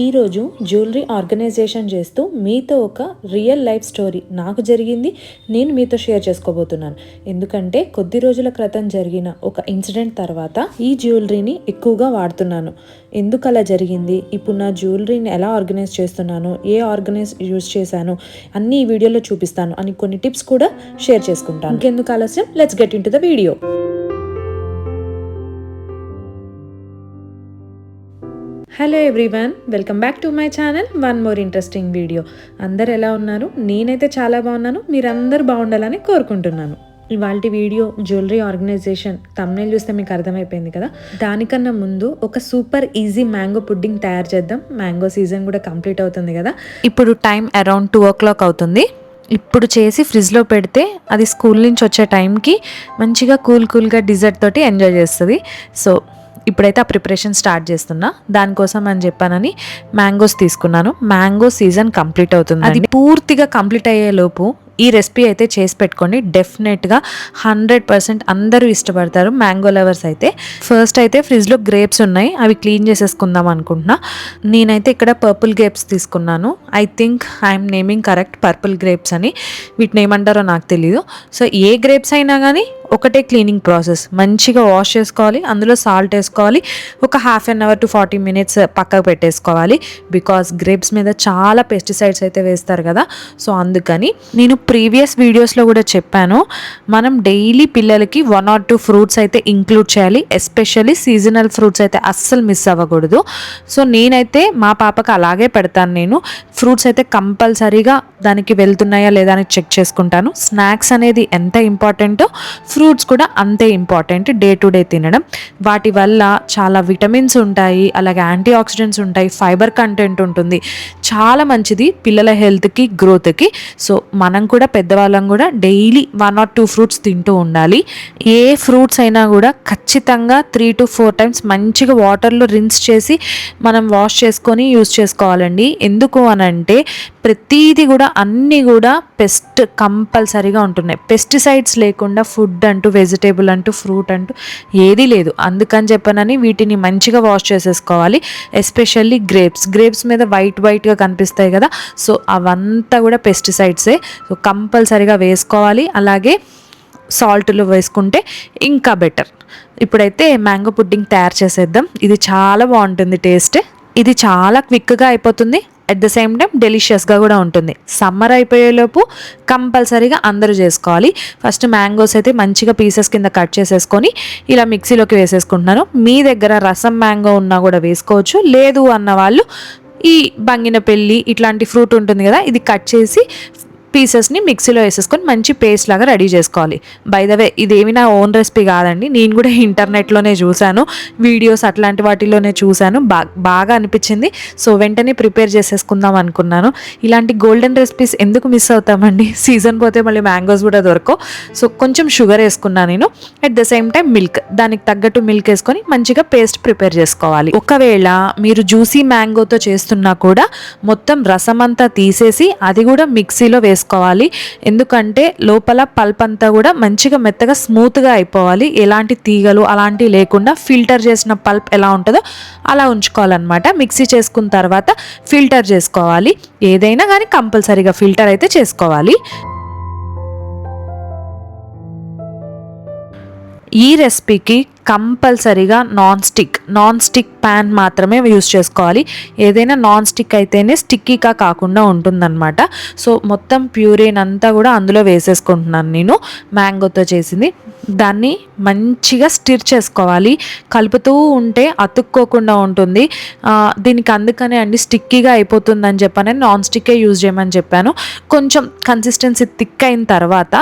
ఈరోజు jewellery organisation చేస్తూ మీతో ఒక రియల్ లైఫ్ స్టోరీ నాకు జరిగింది నేను మీతో షేర్ చేసుకోబోతున్నాను. ఎందుకంటే కొద్ది రోజుల క్రితం జరిగిన ఒక ఇన్సిడెంట్ తర్వాత ఈ జ్యువెలరీని ఎక్కువగా వాడుతున్నాను. ఎందుకు అలా జరిగింది, ఇప్పుడు నా జ్యువెలరీని ఎలా ఆర్గనైజ్ చేస్తున్నాను, ఏ ఆర్గనైజ్ యూజ్ చేశాను అన్నీ ఈ వీడియోలో చూపిస్తాను అని కొన్ని టిప్స్ కూడా షేర్ చేసుకుంటాను. ఇంకెందుకు ఆలస్యం, let's get in to the video. Hello everyone, welcome back to my channel. One more interesting video. అందరు ఎలా ఉన్నారు? నేనైతే చాలా బాగున్నాను. మీరందరూ బాగుండాలని కోరుకుంటున్నాను. ఇవాళ వీడియో జ్యువెలరీ ఆర్గనైజేషన్. థంబ్నెయిల్ చూస్తే మీకు అర్థమైపోయింది కదా. దానికన్నా ముందు ఒక సూపర్ ఈజీ మ్యాంగో పుడ్డింగ్ తయారు చేద్దాం. మ్యాంగో సీజన్ కూడా కంప్లీట్ అవుతుంది కదా. ఇప్పుడు టైం అరౌండ్ 2 o'clock అవుతుంది. ఇప్పుడు చేసి ఫ్రిడ్జ్లో పెడితే అది స్కూల్ నుంచి వచ్చే టైంకి మంచిగా కూల్గా డిజర్ట్ తోటి ఎంజాయ్ చేస్తుంది. సో ఇప్పుడైతే ఆ ప్రిపరేషన్ స్టార్ట్ చేస్తున్నా. దానికోసం అని చెప్పానని మ్యాంగోస్ తీసుకున్నాను. మ్యాంగో సీజన్ కంప్లీట్ అవుతుంది. అది పూర్తిగా కంప్లీట్ అయ్యే లోపు ఈ రెసిపీ అయితే చేసి పెట్టుకోండి. డెఫినెట్గా 100% అందరూ ఇష్టపడతారు మ్యాంగో లవర్స్ అయితే. ఫస్ట్ అయితే ఫ్రిడ్జ్లో గ్రేప్స్ ఉన్నాయి, అవి క్లీన్ చేసేసుకుందాం అనుకుంటున్నా. నేనైతే ఇక్కడ పర్పుల్ గ్రేప్స్ తీసుకున్నాను. I think I'm naming correct, purple grapes అని. వీటిని ఏమంటారో నాకు తెలియదు. సో ఏ గ్రేప్స్ అయినా కానీ ఒకటే క్లీనింగ్ ప్రాసెస్. మంచిగా వాష్ చేసుకోవాలి, అందులో సాల్ట్ వేసుకోవాలి, ఒక 1/2 hour to 40 minutes పక్కకు పెట్టేసుకోవాలి. బికాస్ గ్రేప్స్ మీద చాలా పెస్టిసైడ్స్ అయితే వేస్తారు కదా. సో అందుకని నేను ప్రీవియస్ వీడియోస్లో కూడా చెప్పాను, మనం డైలీ పిల్లలకి 1 or 2 ఫ్రూట్స్ అయితే ఇంక్లూడ్ చేయాలి. ఎస్పెషల్లీ సీజనల్ ఫ్రూట్స్ అయితే అస్సలు మిస్ అవ్వకూడదు. సో నేనైతే మా పాపకు అలాగే పెడతాను. నేను ఫ్రూట్స్ అయితే కంపల్సరీగా దానికి వెళ్తున్నాయా లేదా అని చెక్ చేసుకుంటాను. స్నాక్స్ అనేది ఎంత ఇంపార్టెంటో ఫ్రూట్స్ కూడా అంతే ఇంపార్టెంట్. డే టు డే తినడం, వాటి వల్ల చాలా విటమిన్స్ ఉంటాయి, అలాగే యాంటీ ఆక్సిడెంట్స్ ఉంటాయి, ఫైబర్ కంటెంట్ ఉంటుంది. చాలా మంచిది పిల్లల హెల్త్కి, గ్రోత్కి. సో మనం కూడా పెద్దవాళ్ళం కూడా డైలీ 1 or 2 ఫ్రూట్స్ తింటూ ఉండాలి. ఏ ఫ్రూట్స్ అయినా కూడా ఖచ్చితంగా 3 to 4 times మంచిగా వాటర్లో రిన్స్ చేసి మనం వాష్ చేసుకొని యూజ్ చేసుకోవాలండి. ఎందుకు అనంటే ప్రతిదీ కూడా అన్నీ కూడా పెస్ట్ కంపల్సరీగా ఉంటున్నాయి. పెస్టిసైడ్స్ లేకుండా ఫుడ్ అంటూ, వెజిటేబుల్ అంటూ, ఫ్రూట్ అంటూ ఏదీ లేదు. అందుకని చెప్పనని వీటిని మంచిగా వాష్ చేసేసుకోవాలి. ఎస్పెషల్లీ గ్రేప్స్ మీద వైట్గా కనిపిస్తాయి కదా. సో అవంతా కూడా పెస్టిసైడ్సే. సో కంపల్సరీగా వేసుకోవాలి. అలాగే సాల్ట్లో వేసుకుంటే ఇంకా బెటర్. ఇప్పుడైతే మ్యాంగో పుడ్డింగ్ తయారు చేసేద్దాం. ఇది చాలా బాగుంటుంది టేస్ట్. ఇది చాలా క్విక్గా అయిపోతుంది, అట్ ద సేమ్ టైం డెలిషియస్గా కూడా ఉంటుంది. సమ్మర్ అయిపోయేలోపు కంపల్సరీగా అందరూ చేసుకోవాలి. ఫస్ట్ మ్యాంగోస్ అయితే మంచిగా పీసెస్ కింద కట్ చేసేసుకొని ఇలా మిక్సీలోకి వేసేసుకుంటున్నాను. మీ దగ్గర రసం మ్యాంగో ఉన్నా కూడా వేసుకోవచ్చు. లేదు అన్న వాళ్ళు ఈ బంగినపల్లి ఇట్లాంటి ఫ్రూట్ ఉంటుంది కదా, ఇది కట్ చేసి పీసెస్ని మిక్సీలో వేసేసుకొని మంచి పేస్ట్ లాగా రెడీ చేసుకోవాలి. బై ద వే ఇదేమి నా ఓన్ రెసిపీ కాదండి, నేను కూడా ఇంటర్నెట్లోనే చూశాను, వీడియోస్ అట్లాంటి వాటిలోనే చూశాను. బాగా అనిపించింది. సో వెంటనే ప్రిపేర్ చేసేసుకుందాం అనుకున్నాను. ఇలాంటి గోల్డెన్ రెసిపీస్ ఎందుకు మిస్ అవుతామండి? సీజన్ పోతే మళ్ళీ మ్యాంగోస్ కూడా దొరకవు. సో కొంచెం షుగర్ వేసుకున్నాను నేను. At the same time milk, దానికి తగ్గట్టు మిల్క్ వేసుకొని మంచిగా పేస్ట్ ప్రిపేర్ చేసుకోవాలి. ఒకవేళ మీరు జ్యూసీ మ్యాంగోతో చేస్తున్నా కూడా మొత్తం రసం అంతా తీసేసి అది కూడా మిక్సీలో వేసుకోవాలి. ఎందుకంటే లోపల పల్ప్ అంతా కూడా మంచిగా మెత్తగా స్మూత్గా అయిపోవాలి. ఎలాంటి తీగలు అలాంటివి లేకుండా ఫిల్టర్ చేసిన పల్ప్ ఎలా ఉంటుందో అలా ఉంచుకోవాలన్నమాట. మిక్సీ చేసుకున్న తర్వాత ఫిల్టర్ చేసుకోవాలి. ఏదైనా కానీ కంపల్సరీగా ఫిల్టర్ అయితే చేసుకోవాలి. ఈ రెసిపీకి కంపల్సరీగా నాన్ స్టిక్ ప్యాన్ మాత్రమే యూస్ చేసుకోవాలి. ఏదైనా నాన్ స్టిక్ అయితేనే స్టిక్కీగా కాకుండా ఉంటుందన్నమాట. సో మొత్తం ప్యూరీనంతా కూడా అందులో వేసేసుకుంటున్నాను నేను. మ్యాంగోతో చేసింది దాన్ని మంచిగా స్టిర్ చేసుకోవాలి. కలుపుతూ ఉంటే అతుక్కోకుండా ఉంటుంది. దీనికి అందుకనే అండి స్టిక్కీగా అయిపోతుందని చెప్పని నాన్ స్టిక్కే యూజ్ చేయమని చెప్పాను. కొంచెం కన్సిస్టెన్సీ థిక్ అయిన తర్వాత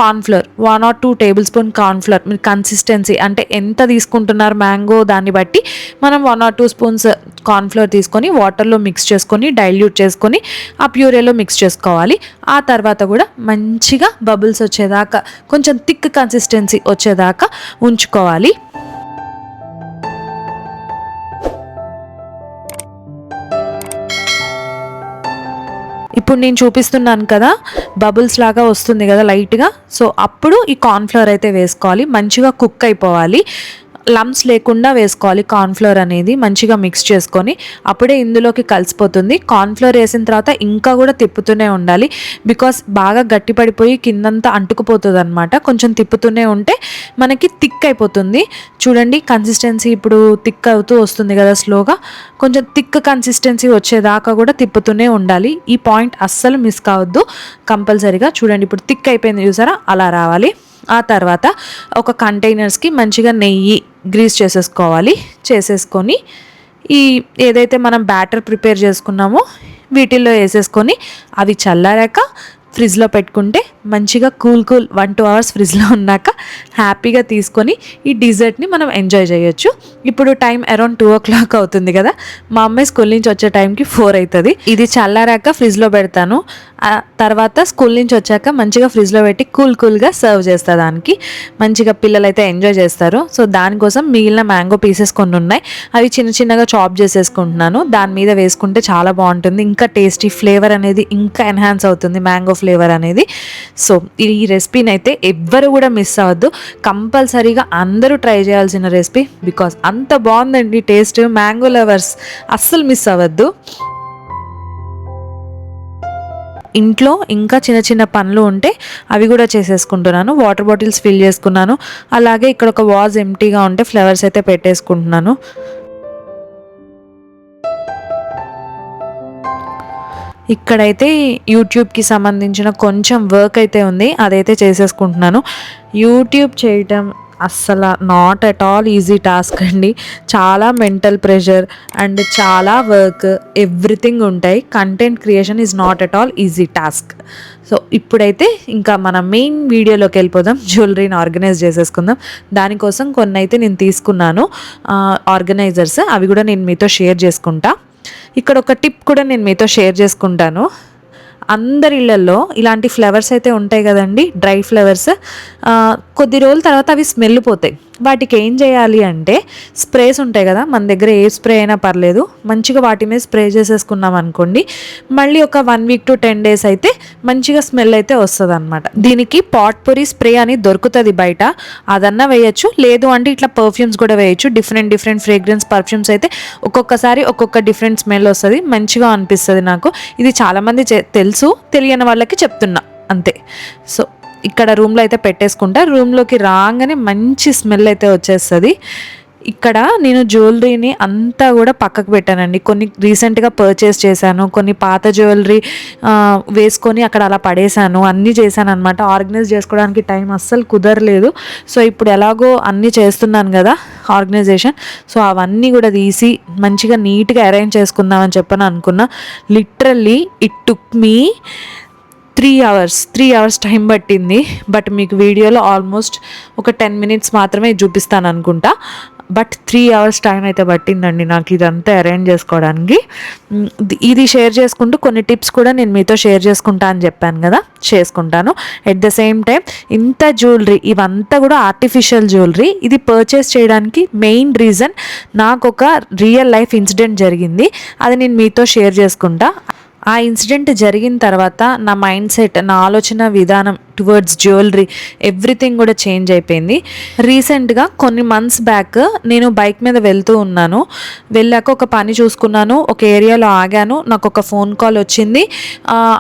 కార్న్ఫ్లోర్ 1 or 2 tablespoon కార్న్ఫ్లోర్, మీరు కన్సిస్టెన్సీ అంటే ఎంత తీసుకుంటున్నారు మ్యాంగో దాన్ని బట్టి మనం 1 or 2 spoons కార్న్ఫ్లోర్ తీసుకొని వాటర్లో మిక్స్ చేసుకొని డైల్యూట్ చేసుకొని ఆ ప్యూరేలో మిక్స్ చేసుకోవాలి. ఆ తర్వాత కూడా మంచిగా బబుల్స్ వచ్చేదాకా, కొంచెం థిక్ కన్సిస్టెన్సీ వచ్చేదాకా ఉంచుకోవాలి. ఇప్పుడు నేను చూపిస్తున్నాను కదా, బబుల్స్ లాగా వస్తుంది కదా లైట్గా. సో అప్పుడు ఈ కార్న్ఫ్లవర్ అయితే వేసుకోవాలి. మంచిగా కుక్ అయిపోవాలి. లంప్స్ లేకుండా వేసుకోవాలి కార్న్ఫ్లోర్ అనేది, మంచిగా మిక్స్ చేసుకొని అప్పుడే ఇందులోకి కలిసిపోతుంది. కార్న్ఫ్లోర్ వేసిన తర్వాత ఇంకా కూడా తిప్పుతూనే ఉండాలి, బికాస్ బాగా గట్టి పడిపోయి కిందంతా అంటుకుపోతుంది అనమాట. కొంచెం తిప్పుతూనే ఉంటే మనకి థిక్ అయిపోతుంది. చూడండి కన్సిస్టెన్సీ ఇప్పుడు థిక్ అవుతూ వస్తుంది కదా స్లోగా. కొంచెం థిక్ కన్సిస్టెన్సీ వచ్చేదాకా కూడా తిప్పుతూనే ఉండాలి. ఈ పాయింట్ అస్సలు మిస్ కావద్దు కంపల్సరీగా. చూడండి ఇప్పుడు థిక్ అయిపోయింది చూసారా, అలా రావాలి. ఆ తర్వాత ఒక కంటైనర్స్కి మంచిగా నెయ్యి గ్రీస్ చేసేసుకొని ఈ ఏదైతే మనం బ్యాటర్ ప్రిపేర్ చేసుకున్నామో వీటిల్లో వేసేసుకొని అవి చల్లారాక ఫ్రిడ్జ్లో పెట్టుకుంటే మంచిగా కూల్ 1-2 అవర్స్ ఫ్రిడ్జ్లో ఉన్నాక హ్యాపీగా తీసుకొని ఈ డిజర్ట్ని మనం ఎంజాయ్ చేయొచ్చు. ఇప్పుడు టైం అరౌండ్ 2 o'clock అవుతుంది కదా, మా అమ్మాయి స్కూల్ నుంచి వచ్చే టైంకి 4 అవుతుంది. ఇది చల్లారాక ఫ్రిడ్జ్లో పెడతాను. తర్వాత స్కూల్ నుంచి వచ్చాక మంచిగా ఫ్రిడ్జ్లో పెట్టి కూల్గా సర్వ్ చేస్తా. దానికి మంచిగా పిల్లలు అయితే ఎంజాయ్ చేస్తారు. సో దానికోసం మిగిలిన మ్యాంగో పీసెస్ కొన్ని ఉన్నాయి, అవి చిన్నగా చాప్ చేసేసుకుంటున్నాను. దాని మీద వేసుకుంటే చాలా బాగుంటుంది, ఇంకా టేస్టీ ఫ్లేవర్ అనేది ఇంకా ఎన్హాన్స్ అవుతుంది మ్యాంగో ఫ్లేవర్ అనేది. సో ఈ రెసిపీని అయితే ఎవ్వరు కూడా మిస్ అవ్వద్దు, కంపల్సరీగా అందరూ ట్రై చేయాల్సిన రెసిపీ, బికాస్ అంత బాగుందండి టేస్ట్. మ్యాంగో లవర్స్ అస్సలు మిస్ అవ్వద్దు. ఇంట్లో ఇంకా చిన్న పనులు ఉంటే అవి కూడా చేసేసుకుంటున్నాను. వాటర్ బాటిల్స్ ఫిల్ చేసుకున్నాను, అలాగే ఇక్కడ ఒక వాజ్ ఎంటీగా ఉంటే ఫ్లవర్స్ అయితే పెట్టేసుకుంటున్నాను. ఇక్కడైతే యూట్యూబ్కి సంబంధించిన కొంచెం వర్క్ అయితే ఉంది, అదైతే చేసేసుకుంటున్నాను. యూట్యూబ్ చేయటం అస్సలు not at all easy task అండి. చాలా మెంటల్ ప్రెషర్ అండ్ చాలా వర్క్, ఎవ్రీథింగ్ ఉంటాయి. Content creation is not at all easy task. So ఇప్పుడైతే ఇంకా మన మెయిన్ వీడియోలోకి వెళ్ళిపోదాం. జ్యువెలరీని ఆర్గనైజ్ చేసేసుకుందాం. దానికోసం కొన్ని అయితే నేను తీసుకున్నాను ఆర్గనైజర్స్, అవి కూడా నేను మీతో షేర్ చేసుకుంటా. ఇక్కడ ఒక టిప్ కూడా నేను మీతో షేర్ చేసుకుంటాను. అందరి ఇళ్లలో ఇలాంటి ఫ్లవర్స్ అయితే ఉంటాయి కదండి, డ్రై ఫ్లవర్స్. కొద్ది రోజుల తర్వాత అవి స్మెల్ పోతాయి. వాటికి ఏం చేయాలి అంటే స్ప్రేస్ ఉంటాయి కదా, మన దగ్గర ఏ స్ప్రే అయినా పర్లేదు, మంచిగా వాటి మీద స్ప్రే చేసేసుకున్నాం అనుకోండి, మళ్ళీ ఒక 1 week to 10 days అయితే మంచిగా స్మెల్ అయితే వస్తుంది అనమాట. దీనికి పాట్ పొరి స్ప్రే అని దొరుకుతుంది బయట, అదన్నా వేయచ్చు. లేదు అంటే ఇట్లా పర్ఫ్యూమ్స్ కూడా వేయచ్చు. డిఫరెంట్ ఫ్రేగ్రెన్స్ పర్ఫ్యూమ్స్ అయితే ఒక్కొక్కసారి ఒక్కొక్క డిఫరెంట్ స్మెల్ వస్తుంది, మంచిగా అనిపిస్తుంది నాకు. ఇది చాలామంది తెలుసు, తెలియని వాళ్ళకి చెప్తున్నా అంతే. సో ఇక్కడ రూమ్లో అయితే పెట్టేసుకుంటా. రూమ్లోకి రాగానే మంచి స్మెల్ అయితే వచ్చేస్తుంది. ఇక్కడ నేను జ్యువెలరీని అంతా కూడా పక్కకు పెట్టానండి. కొన్ని రీసెంట్గా పర్చేస్ చేశాను, కొన్ని పాత జ్యువెలరీ వేసుకొని అక్కడ అలా పడేశాను, అన్నీ చేశాను అనమాట. ఆర్గనైజ్ చేసుకోవడానికి టైం అస్సలు కుదరలేదు. సో ఇప్పుడు ఎలాగో అన్నీ చేస్తున్నాను కదా ఆర్గనైజేషన్, సో అవన్నీ కూడా తీసి మంచిగా నీట్గా అరేంజ్ చేసుకుందామని చెప్పని అనుకున్నా. Literally it took me 3 hours time పట్టింది. బట్ మీకు వీడియోలో ఆల్మోస్ట్ ఒక 10 minutes మాత్రమే చూపిస్తాను అనుకుంటా. బట్ 3 hours టైం అయితే పట్టిందండి నాకు ఇదంతా అరేంజ్ చేసుకోవడానికి. ఇది షేర్ చేసుకుంటూ కొన్ని టిప్స్ కూడా నేను మీతో షేర్ చేసుకుంటా అని చెప్పాను కదా, చేసుకుంటాను. ఎట్ ద సేమ్ టైం ఇంత జ్యువెలరీ, ఇవంతా కూడా ఆర్టిఫిషియల్ జ్యువెలరీ. ఇది పర్చేస్ చేయడానికి మెయిన్ రీజన్ నాకు ఒక రియల్ లైఫ్ ఇన్సిడెంట్ జరిగింది, అది నేను మీతో షేర్ చేసుకుంటా. ఆ ఇన్సిడెంట్ జరిగిన తర్వాత నా మైండ్ సెట్, నా ఆలోచన విధానం టువర్డ్స్ జ్యువెలరీ ఎవ్రీథింగ్ కూడా చేంజ్ అయిపోయింది. రీసెంట్గా కొన్ని మంత్స్ బ్యాక్ నేను బైక్ మీద వెళ్తూ ఉన్నాను. వెళ్ళాక ఒక పని చూసుకున్నాను, ఒక ఏరియాలో ఆగాను, నాకు ఒక ఫోన్ కాల్ వచ్చింది.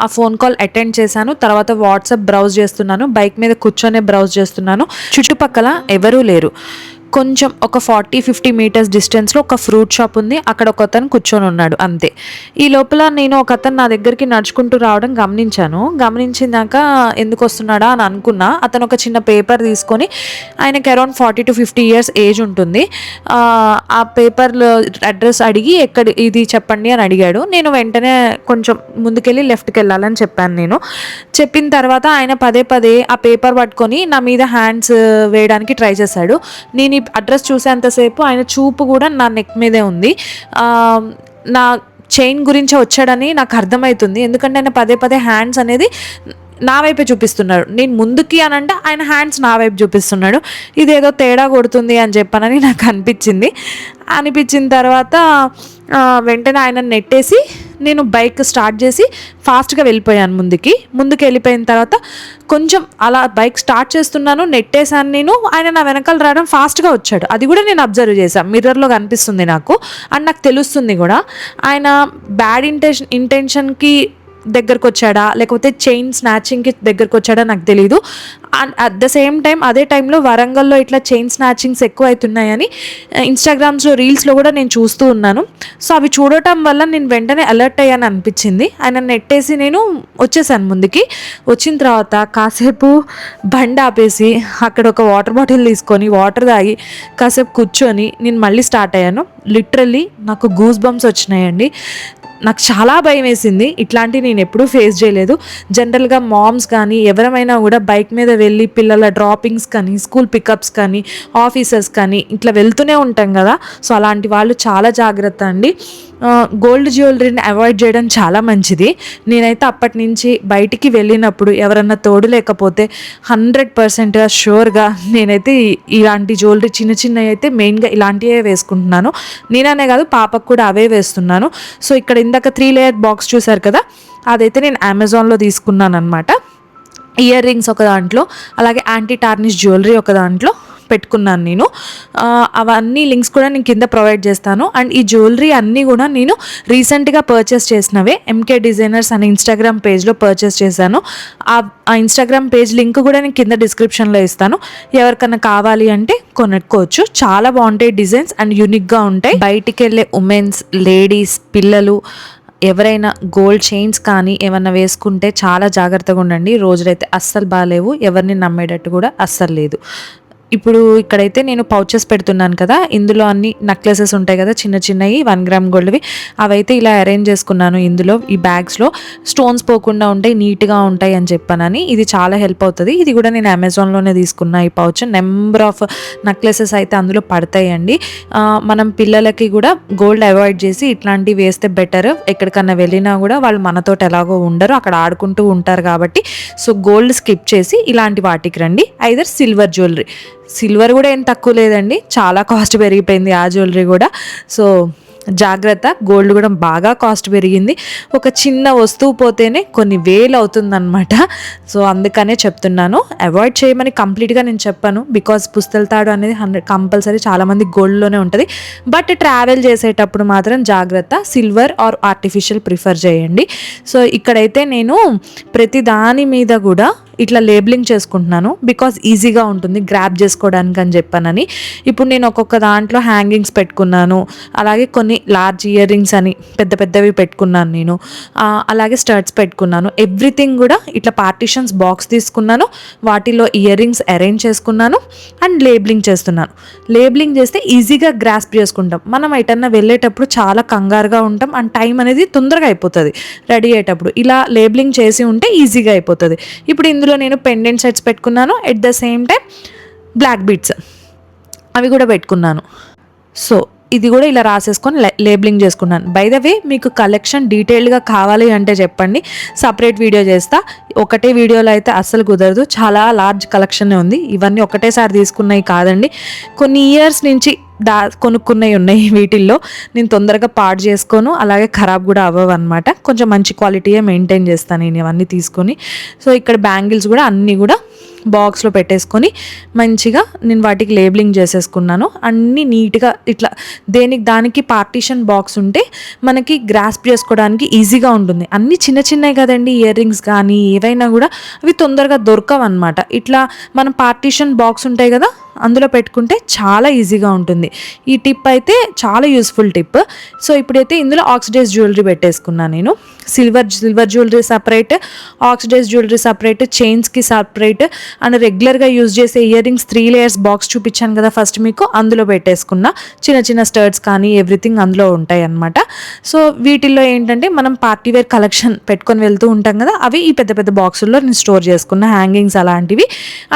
ఆ ఫోన్ కాల్ అటెండ్ చేశాను. తర్వాత వాట్సాప్ బ్రౌజ్ చేస్తున్నాను, బైక్ మీద కూర్చొనే బ్రౌజ్ చేస్తున్నాను. చుట్టుపక్కల ఎవరూ లేరు. కొంచెం ఒక 40-50 meters డిస్టెన్స్లో ఒక ఫ్రూట్ షాప్ ఉంది, అక్కడ ఒక అతను కూర్చొని ఉన్నాడు అంతే. ఈ లోపల నేను ఒక అతను నా దగ్గరికి నడుచుకుంటూ రావడం గమనించినాక ఎందుకు వస్తున్నాడా అని అనుకున్నా. అతను ఒక చిన్న పేపర్ తీసుకొని, ఆయనకి అరౌండ్ 40-50 years ఏజ్ ఉంటుంది, ఆ పేపర్లో అడ్రస్ అడిగి ఎక్కడ ఇది చెప్పండి అని అడిగాడు. నేను వెంటనే కొంచెం ముందుకెళ్ళి లెఫ్ట్కి వెళ్ళాలని చెప్పాను. నేను చెప్పిన తర్వాత ఆయన పదే ఆ పేపర్ పట్టుకొని నా మీద హ్యాండ్స్ వేయడానికి ట్రై చేశాడు. నేను ఈ అడ్రస్ చూసేంతసేపు ఆయన చూపు కూడా నా నెక్ మీదే ఉంది. నా చైన్ గురించి వచ్చాడని నాకు అర్థమవుతుంది, ఎందుకంటే ఆయన పదే హ్యాండ్స్ అనేది నా వైపే చూపిస్తున్నాడు. నేను ముందుకి అని అంటే ఆయన హ్యాండ్స్ నా వైపు చూపిస్తున్నాడు. ఇదేదో తేడా కొడుతుంది అని చెప్పనని నాకు అనిపించిన తర్వాత వెంటనే ఆయన నెట్టేసి నేను బైక్ స్టార్ట్ చేసి ఫాస్ట్గా వెళ్ళిపోయాను ముందుకు వెళ్ళిపోయిన తర్వాత కొంచెం అలా బైక్ స్టార్ట్ చేస్తున్నాను, నెట్టేసాను నేను. ఆయన నా వెనకాల రావడం ఫాస్ట్గా వచ్చాడు. అది కూడా నేను అబ్జర్వ్ చేశాను, మిర్రర్లో కనిపిస్తుంది నాకు, అండ్ నాకు తెలుస్తుంది కూడా. ఆయన బ్యాడ్ ఇంటెన్షన్కి దగ్గరకు వచ్చాడా లేకపోతే చైన్ స్నాచింగ్కి దగ్గరకు వచ్చాడా నాకు తెలీదు. And at the same time అదే టైంలో వరంగల్లో ఇట్లా చైన్ స్నాచింగ్స్ ఎక్కువ అవుతున్నాయని ఇన్స్టాగ్రామ్స్లో రీల్స్లో కూడా నేను చూస్తూ ఉన్నాను. సో అవి చూడటం వల్ల నేను వెంటనే అలర్ట్ అయ్యాను అనిపించింది. ఆయన నెట్టేసి నేను వచ్చేసాను ముందుకి. వచ్చిన తర్వాత కాసేపు బండి ఆపేసి అక్కడ ఒక వాటర్ బాటిల్ తీసుకొని వాటర్ తాగి కాసేపు కూర్చొని నేను మళ్ళీ స్టార్ట్ అయ్యాను. లిటరల్లీ నాకు గూస్ బంప్స్ వచ్చినాయండి. నాకు చాలా భయం వేసింది. ఇట్లాంటివి నేను ఎప్పుడూ ఫేస్ చేయలేదు. జనరల్గా మామ్స్ కానీ ఎవరైనా కూడా బైక్ మీద వెళ్ళి పిల్లల డ్రాపింగ్స్ కానీ స్కూల్ పికప్స్ కానీ ఆఫీసర్స్ కానీ ఇట్లా వెళ్తూనే ఉంటాం కదా. సో అలాంటి వాళ్ళు చాలా జాగ్రత్త అండి. గోల్డ్ జ్యువెలరీని అవాయిడ్ చేయడం చాలా మంచిది. నేనైతే అప్పటి నుంచి బయటికి వెళ్ళినప్పుడు ఎవరన్నా తోడు లేకపోతే 100% షూర్గా నేనైతే ఇలాంటి జ్యువెలరీ చిన్నవి అయితే మెయిన్గా ఇలాంటివే వేసుకుంటున్నాను. నేననే కాదు, పాపకు కూడా అవే వేస్తున్నాను. సో ఇక్కడ ఇందాక 3 లేయర్ బాక్స్ చూసారు కదా, అదైతే నేను అమెజాన్లో తీసుకున్నాను అనమాట. ఇయర్ రింగ్స్ ఒక దాంట్లో, అలాగే యాంటీ టార్నిష్ జ్యువెలరీ ఒక దాంట్లో పెట్టుకున్నాను నేను. అవన్నీ లింక్స్ కూడా నేను కింద ప్రొవైడ్ చేస్తాను. అండ్ ఈ జ్యువెలరీ అన్నీ కూడా నేను రీసెంట్గా పర్చేస్ చేసినవే. ఎంకే డిజైనర్స్ అనే ఇన్స్టాగ్రామ్ పేజ్లో పర్చేస్ చేశాను. ఆ ఇన్స్టాగ్రామ్ పేజ్ లింక్ కూడా నేను కింద డిస్క్రిప్షన్లో ఇస్తాను. ఎవరికన్నా కావాలి అంటే కొనుక్కోవచ్చు. చాలా బాగుంటాయి డిజైన్స్ అండ్ యూనిక్గా ఉంటాయి. బయటికి వెళ్ళే ఉమెన్స్, లేడీస్, పిల్లలు ఎవరైనా గోల్డ్ చైన్స్ కానీ ఏమన్నా వేసుకుంటే చాలా జాగ్రత్తగా ఉండండి. రోజులైతే అస్సలు బాగాలేవు, ఎవరిని నమ్మేటట్టు కూడా అస్సలు లేదు. ఇప్పుడు ఇక్కడైతే నేను పౌచెస్ పెడుతున్నాను కదా, ఇందులో అన్ని నెక్లెసెస్ ఉంటాయి కదా చిన్నవి 1 గ్రామ్ గోల్డ్వి, అవైతే ఇలా అరేంజ్ చేసుకున్నాను. ఇందులో ఈ బ్యాగ్స్లో స్టోన్స్ పోకుండా ఉంటాయి, నీట్గా ఉంటాయి అని చెప్పానని. ఇది చాలా హెల్ప్ అవుతుంది. ఇది కూడా నేను అమెజాన్లోనే తీసుకున్నా. ఈ పౌచ్ నెంబర్ ఆఫ్ నెక్లెసెస్ అయితే అందులో పడతాయండి. మనం పిల్లలకి కూడా గోల్డ్ అవాయిడ్ చేసి ఇట్లాంటివి వేస్తే బెటర్. ఎక్కడికన్నా వెళ్ళినా కూడా వాళ్ళు మనతోటి ఎలాగో ఉండరు, అక్కడ ఆడుకుంటూ ఉంటారు కాబట్టి. సో గోల్డ్ స్కిప్ చేసి ఇలాంటి వాటికి రండి. ఐదర్ సిల్వర్ జ్యువెలరీ, సిల్వర్ కూడా ఏం తక్కువ లేదండి, చాలా కాస్ట్ పెరిగిపోయింది ఆ జ్యువెలరీ కూడా. సో జాగ్రత్త, గోల్డ్ కూడా బాగా కాస్ట్ పెరిగింది. ఒక చిన్న వస్తువు పోతేనే కొన్ని వేలు అవుతుందన్నమాట. సో అందుకనే చెప్తున్నాను, అవాయిడ్ చేయమని కంప్లీట్గా నేను చెప్పాను. బికాజ్ పుస్తల తాడు అనేది 100 కంపల్సరీ చాలామంది గోల్డ్లోనే ఉంటుంది. బట్ ట్రావెల్ చేసేటప్పుడు మాత్రం జాగ్రత్త, సిల్వర్ ఆర్ ఆర్టిఫిషియల్ ప్రిఫర్ చేయండి. సో ఇక్కడైతే నేను ప్రతి దాని మీద కూడా ఇట్లా లేబులింగ్ చేసుకుంటున్నాను. బికాజ్ ఈజీగా ఉంటుంది గ్రాప్ చేసుకోవడానికి అని చెప్పానని. ఇప్పుడు నేను ఒక్కొక్క దాంట్లో హ్యాంగింగ్స్ పెట్టుకున్నాను, అలాగే కొన్ని లార్జ్ ఇయర్ రింగ్స్ అని పెద్దవి పెట్టుకున్నాను నేను, అలాగే స్టడ్స్ పెట్టుకున్నాను. ఎవ్రీథింగ్ కూడా ఇట్లా పార్టీషన్స్ బాక్స్ తీసుకున్నాను, వాటిలో ఇయర్ రింగ్స్ అరేంజ్ చేసుకున్నాను అండ్ లేబులింగ్ చేస్తున్నాను. లేబులింగ్ చేస్తే ఈజీగా గ్రాస్ప్ చేసుకుంటాం. మనం ఎటన్నా వెళ్ళేటప్పుడు చాలా కంగారుగా ఉంటాం అండ్ టైం అనేది తొందరగా అయిపోతుంది రెడీ అయ్యేటప్పుడు. ఇలా లేబులింగ్ చేసి ఉంటే ఈజీగా అయిపోతుంది. ఇప్పుడు ఇందులో నేను పెండెంట్ సెట్స్ పెట్టుకున్నాను, at the same time black beads అవి కూడా పెట్టుకున్నాను. సో ఇది కూడా ఇలా రాసేసుకొని లేబులింగ్ చేసుకున్నాను. బై ద వే మీకు కలెక్షన్ డీటెయిల్డ్గా కావాలి అంటే చెప్పండి, సపరేట్ వీడియో చేస్తా. ఒకటే వీడియోలో అయితే అస్సలు కుదరదు, చాలా లార్జ్ కలెక్షనే ఉంది. ఇవన్నీ ఒకటేసారి తీసుకున్నవి కాదండి, కొన్ని ఇయర్స్ నుంచి కొనుక్కున్నవి ఉన్నాయి. వీటిల్లో నేను తొందరగా పాడు చేసుకోను, అలాగే ఖరాబ్ కూడా అవ్వవు అనమాట. కొంచెం మంచి క్వాలిటీయే మెయింటైన్ చేస్తాను నేను ఇవన్నీ తీసుకొని. సో ఇక్కడ బ్యాంగిల్స్ కూడా అన్నీ కూడా బాక్స్లో పెట్టేసుకొని మంచిగా నేను వాటికి లేబులింగ్ చేసేసుకున్నాను. అన్నీ నీట్గా ఇట్లా దానికి పార్టీషన్ బాక్స్ ఉంటే మనకి గ్రాస్ప్ చేసుకోవడానికి ఈజీగా ఉంటుంది. అన్నీ చిన్నవి కదండి, ఇయర్ రింగ్స్ కానీ ఏవైనా కూడా అవి తొందరగా దొరకవు అనమాట. ఇట్లా మనం పార్టీషన్ బాక్స్ ఉంటాయి కదా, అందులో పెట్టుకుంటే చాలా ఈజీగా ఉంటుంది. ఈ టిప్ అయితే చాలా యూస్ఫుల్ టిప్. సో ఇప్పుడైతే ఇందులో ఆక్సిడైజ్ జ్యువెలరీ పెట్టేసుకున్నాను నేను. Silver jewellery separate, oxidize jewellery separate, చైన్స్కి సపరేట్ అండ్ రెగ్యులర్గా యూజ్ చేసే ఇయర్ రింగ్స్ 3 లేయర్స్ బాక్స్ చూపించాను కదా ఫస్ట్ మీకు, అందులో పెట్టేసుకున్న చిన్న స్టర్ట్స్ కానీ ఎవ్రీథింగ్ అందులో ఉంటాయి అన్నమాట. సో వీటిల్లో ఏంటంటే మనం పార్టీ వేర్ కలెక్షన్ పెట్టుకొని వెళ్తూ ఉంటాం కదా, అవి ఈ పెద్ద బాక్సుల్లో నేను స్టోర్ చేసుకున్న హ్యాంగింగ్స్ అలాంటివి.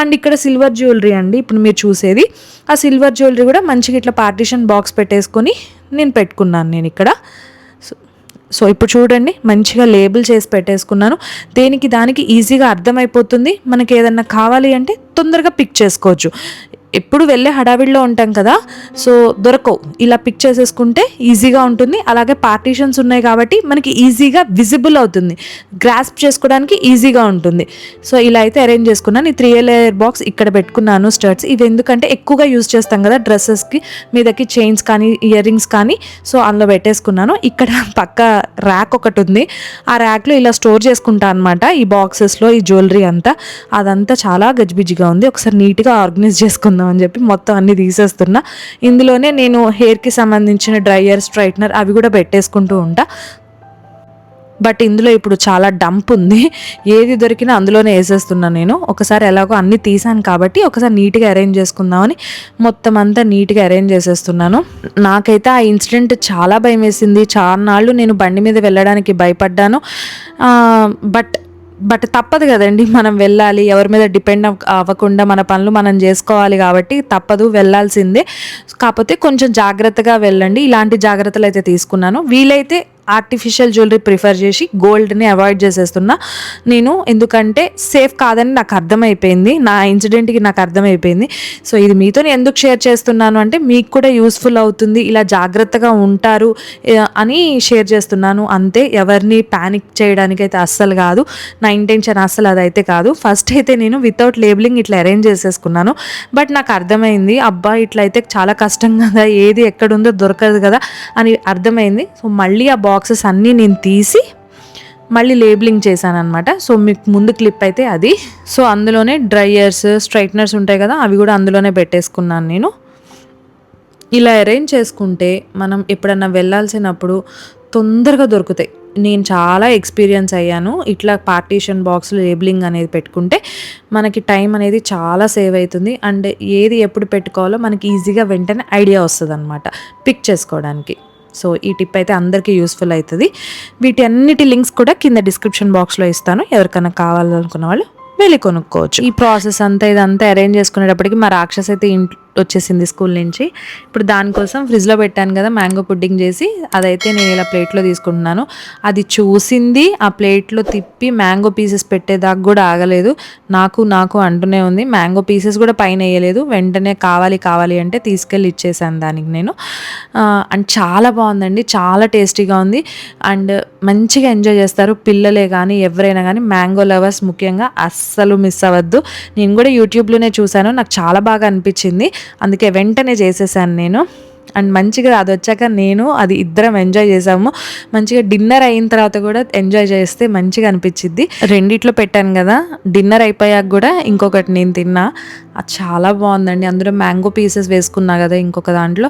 అండ్ ఇక్కడ సిల్వర్ జ్యువెలరీ అండి ఇప్పుడు మీరు చూసేది. ఆ సిల్వర్ జ్యువెలరీ కూడా మంచిగా ఇట్లా పార్టీషన్ బాక్స్ పెట్టేసుకొని నేను పెట్టుకున్నాను నేను ఇక్కడ. సో ఇప్పుడు చూడండి మంచిగా లేబుల్ చేసి పెట్టేసుకున్నాను. దానికి ఈజీగా అర్థమైపోతుంది. మనకి ఏదన్నా కావాలి అంటే తొందరగా పిక్ చేసుకోవచ్చు. ఎప్పుడు వెళ్ళే హడావిడిలో ఉంటాం కదా, సో దొరకవు. ఇలా పిక్ చేసేసుకుంటే ఈజీగా ఉంటుంది. అలాగే పార్టీషన్స్ ఉన్నాయి కాబట్టి మనకి ఈజీగా విజిబుల్ అవుతుంది, గ్రాస్ప్ చేసుకోవడానికి ఈజీగా ఉంటుంది. సో ఇలా అయితే అరేంజ్ చేసుకున్నాను. ఈ 3 లేయర్ బాక్స్ ఇక్కడ పెట్టుకున్నాను స్టడ్స్. ఇవి ఎందుకంటే ఎక్కువగా యూజ్ చేస్తాం కదా డ్రెస్సెస్కి, మీదకి చైన్స్ కానీ ఇయర్ రింగ్స్ కానీ. సో అందులో పెట్టేసుకున్నాను. ఇక్కడ పక్క ర్యాక్ ఒకటి ఉంది, ఆ ర్యాక్లో ఇలా స్టోర్ చేసుకుంటాను అనమాట ఈ బాక్సెస్లో ఈ జ్యువెలరీ అంతా. అదంతా చాలా గజిబిజిగా ఉంది, ఒకసారి నీట్గా ఆర్గనైజ్ చేసుకుందాం అని చెప్పి మొత్తం అన్ని తీసేస్తున్నా. ఇందులోనే నేను హెయిర్కి సంబంధించిన డ్రైయర్, స్ట్రైట్నర్ అవి కూడా పెట్టేసుకుంటూ ఉంటా. బట్ ఇందులో ఇప్పుడు చాలా డంప్ ఉంది, ఏది దొరికినా అందులోనే వేసేస్తున్నాను నేను. ఒకసారి ఎలాగో అన్నీ తీసాను కాబట్టి ఒకసారి నీట్గా అరేంజ్ చేసుకుందామని మొత్తం అంతా నీట్గా అరేంజ్ చేసేస్తున్నాను. నాకైతే ఆ ఇన్సిడెంట్ చాలా భయం వేసింది. చాలా నాళ్ళు నేను బండి మీద వెళ్ళడానికి భయపడ్డాను. బట్ తప్పదు కదండి, మనం వెళ్ళాలి, ఎవరి మీద డిపెండ్ అవ్వకుండా మన పనులు మనం చేసుకోవాలి కాబట్టి తప్పదు, వెళ్ళాల్సిందే. కాకపోతే కొంచెం జాగ్రత్తగా వెళ్ళండి. ఇలాంటి జాగ్రత్తలు అయితే తీసుకున్నాను. వీలైతే ఆర్టిఫిషియల్ జ్యువెలరీ ప్రిఫర్ చేసి గోల్డ్ని అవాయిడ్ చేసేస్తున్నా నేను, ఎందుకంటే సేఫ్ కాదని నాకు అర్థమైపోయింది, నా ఇన్సిడెంట్కి నాకు అర్థమైపోయింది. సో ఇది మీతో ఎందుకు షేర్ చేస్తున్నాను అంటే మీకు కూడా యూస్ఫుల్ అవుతుంది, ఇలా జాగ్రత్తగా ఉంటారు అని షేర్ చేస్తున్నాను అంతే. ఎవరిని ప్యానిక్ చేయడానికి అయితే అస్సలు కాదు, నా ఇంటెన్షన్ అస్సలు అదైతే కాదు. ఫస్ట్ అయితే నేను వితౌట్ లేబులింగ్ ఇట్లా అరేంజ్ చేసేసుకున్నాను. బట్ నాకు అర్థమైంది, అబ్బా ఇట్లా అయితే చాలా కష్టం కదా, ఏది ఎక్కడుందో దొరకదు కదా అని అర్థమైంది. సో మళ్ళీ ఆ బాక్సెస్ అన్నీ నేను తీసి మళ్ళీ లేబులింగ్ చేశాను అనమాట. సో మీకు ముందు క్లిప్ అయితే అది. సో అందులోనే డ్రైయర్స్, స్ట్రైట్నర్స్ ఉంటాయి కదా, అవి కూడా అందులోనే పెట్టేసుకున్నాను నేను. ఇలా అరేంజ్ చేసుకుంటే మనం ఎప్పుడన్నా వెళ్ళాల్సినప్పుడు తొందరగా దొరుకుతాయి. నేను చాలా ఎక్స్పీరియన్స్ అయ్యాను. ఇట్లా పార్టీషన్ బాక్స్లో లేబులింగ్ అనేది పెట్టుకుంటే మనకి టైం అనేది చాలా సేవ్ అవుతుంది. అండ్ ఏది ఎప్పుడు పెట్టుకోవాలో మనకి ఈజీగా వెంటనే ఐడియా వస్తుంది అనమాట పిక్ చేసుకోవడానికి. సో ఈ టిప్ అయితే అందరికీ యూస్ఫుల్ అవుతుంది. వీటి అన్నిటి లింక్స్ కూడా కింద డిస్క్రిప్షన్ బాక్స్లో ఇస్తాను, ఎవరికైనా కావాలనుకున్న వాళ్ళు వెళ్ళి కొనుక్కోవచ్చు. ఈ ప్రాసెస్ అంతా ఇదంతా అరేంజ్ చేసుకునేటప్పటికి మా రాక్షస్ అయితే ఇంట్లో వచ్చేసింది స్కూల్ నుంచి. ఇప్పుడు దానికోసం ఫ్రిడ్జ్లో పెట్టాను కదా మ్యాంగో పుడ్డింగ్ చేసి, అదైతే నేను ఇలా ప్లేట్లో తీసుకుంటున్నాను. అది చూసింది, ఆ ప్లేట్లో తిప్పి మ్యాంగో పీసెస్ పెట్టేదాకా కూడా ఆగలేదు. నాకు అంటూనే ఉంది. మ్యాంగో పీసెస్ కూడా పైన వేయలేదు, వెంటనే కావాలి అంటే తీసుకెళ్ళి ఇచ్చేసాను దానికి నేను. అండ్ చాలా బాగుందండి, చాలా టేస్టీగా ఉంది. అండ్ మంచిగా ఎంజాయ్ చేస్తారు పిల్లలే కానీ ఎవరైనా కానీ. మ్యాంగో లవర్స్ ముఖ్యంగా అస్సలు మిస్ అవ్వద్దు. నేను కూడా యూట్యూబ్లోనే చూశాను, నాకు చాలా బాగా అనిపించింది, అందుకే వెంటనే చేసేసాను నేను. అండ్ మంచిగా అది వచ్చాక నేను అది ఇద్దరం ఎంజాయ్ చేసాము. మంచిగా డిన్నర్ అయిన తర్వాత కూడా ఎంజాయ్ చేస్తే మంచిగా అనిపించింది. రెండిట్లో పెట్టాను కదా, డిన్నర్ అయిపోయాక కూడా ఇంకొకటి నేను తిన్నా, అది చాలా బాగుందండి. అందులో మ్యాంగో పీసెస్ వేసుకున్నా కదా ఇంకొక దాంట్లో,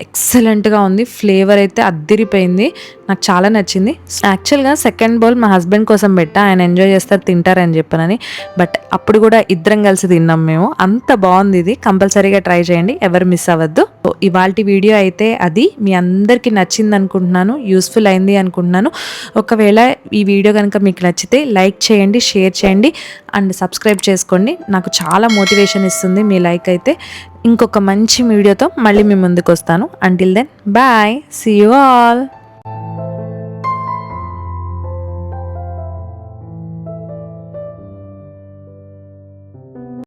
ఎక్సలెంట్గా ఉంది. ఫ్లేవర్ అయితే అద్దిరిపోయింది, నాకు చాలా నచ్చింది. యాక్చువల్గా సెకండ్ బౌల్ మా హస్బెండ్ కోసం పెట్టా, ఆయన ఎంజాయ్ చేస్తారు తింటారని చెప్పనని. బట్ అప్పుడు కూడా ఇద్దరం కలిసి తిన్నాం మేము, అంత బాగుంది. ఇది కంపల్సరీగా ట్రై చేయండి, ఎవరు మిస్ అవ్వద్దు. ఇవాల్టి వీడియో అయితే అది మీ అందరికీ నచ్చింది అనుకుంటున్నాను, యూస్ఫుల్ అయింది అనుకుంటున్నాను. ఒకవేళ ఈ వీడియో కనుక మీకు నచ్చితే లైక్ చేయండి, షేర్ చేయండి అండ్ సబ్స్క్రైబ్ చేసుకోండి. నాకు చాలా మోటివేషన్ ఇస్తుంది మీ లైక్ అయితే. ఇంకొక మంచి వీడియోతో మళ్ళీ మీ ముందుకు వస్తాను. Until then bye, see you all.